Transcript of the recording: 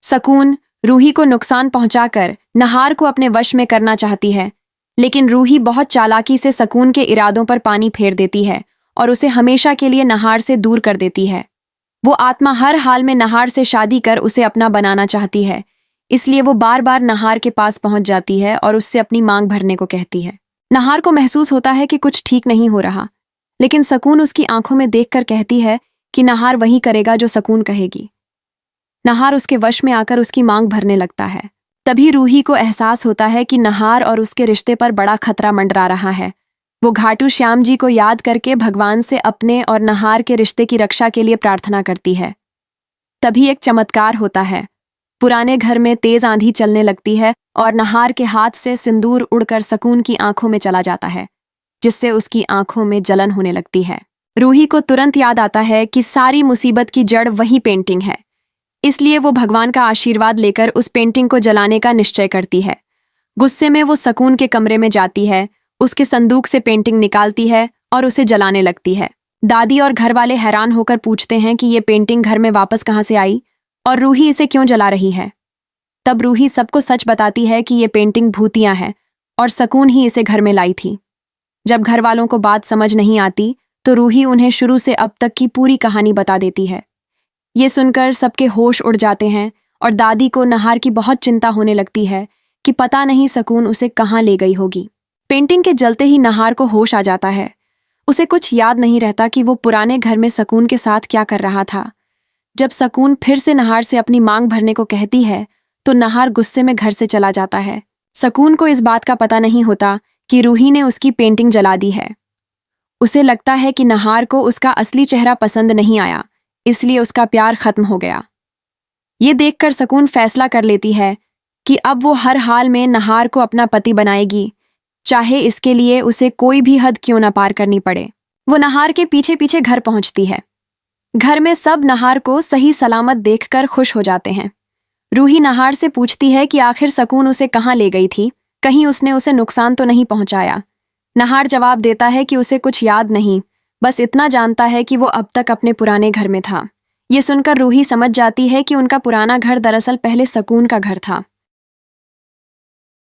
सकून रूही को नुकसान पहुंचाकर नहार को अपने वश में करना चाहती है, लेकिन रूही बहुत चालाकी से सकून के इरादों पर पानी फेर देती है और उसे हमेशा के लिए नहार से दूर कर देती है। वो आत्मा हर हाल में नहार से शादी कर उसे अपना बनाना चाहती है, इसलिए वो बार बार नहार के पास पहुंच जाती है और उससे अपनी मांग भरने को कहती है। नहार को महसूस होता है कि कुछ ठीक नहीं हो रहा, लेकिन सकून उसकी आंखों में देखकर कहती है कि नहार वही करेगा जो सकून कहेगी। नहार उसके वश में आकर उसकी मांग भरने लगता है। तभी रूही को एहसास होता है कि नहार और उसके रिश्ते पर बड़ा खतरा मंडरा रहा है। वो घाटू श्याम जी को याद करके भगवान से अपने और नहार के रिश्ते की रक्षा के लिए प्रार्थना करती है। तभी एक चमत्कार होता है। पुराने घर में तेज आंधी चलने लगती है और नहार के हाथ से सिंदूर उड़कर सकून की आंखों में चला जाता है, जिससे उसकी आंखों में जलन होने लगती है। रूही को तुरंत याद आता है कि सारी मुसीबत की जड़ वही पेंटिंग है, इसलिए वो भगवान का आशीर्वाद लेकर उस पेंटिंग को जलाने का निश्चय करती है। गुस्से में वो सकून के कमरे में जाती है, उसके संदूक से पेंटिंग निकालती है और उसे जलाने लगती है। दादी और घर वाले हैरान होकर पूछते हैं कि ये पेंटिंग घर में वापस कहाँ से आई और रूही इसे क्यों जला रही है। तब रूही सबको सच बताती है कि ये पेंटिंग भूतिया है और सकून ही इसे घर में लाई थी। जब घर वालों को बात समझ नहीं आती तो रूही उन्हें शुरू से अब तक की पूरी कहानी बता देती है। ये सुनकर सबके होश उड़ जाते हैं और दादी को नहार की बहुत चिंता होने लगती है कि पता नहीं सकून उसे कहाँ ले गई होगी। पेंटिंग के जलते ही नहार को होश आ जाता है। उसे कुछ याद नहीं रहता कि वो पुराने घर में सकून के साथ क्या कर रहा था। जब सकून फिर से नहार से अपनी मांग भरने को कहती है तो नहार गुस्से में घर से चला जाता है। सकून को इस बात का पता नहीं होता कि रूही ने उसकी पेंटिंग जला दी है। उसे लगता है कि नहार को उसका असली चेहरा पसंद नहीं आया, इसलिए उसका प्यार खत्म हो गया। ये देखकर सकून फैसला कर लेती है कि अब वो हर हाल में नहार को अपना पति बनाएगी, चाहे इसके लिए उसे कोई भी हद क्यों ना पार करनी पड़े। वो नहार के पीछे पीछे घर पहुंचती है। घर में सब नहार को सही सलामत देखकर खुश हो जाते हैं। रूही नहार से पूछती है कि आखिर सकून उसे कहाँ ले गई थी, कहीं उसने उसे नुकसान तो नहीं पहुंचाया। नहार जवाब देता है कि उसे कुछ याद नहीं, बस इतना जानता है कि वो अब तक अपने पुराने घर में था। ये सुनकर रूही समझ जाती है कि उनका पुराना घर दरअसल पहले सकून का घर था।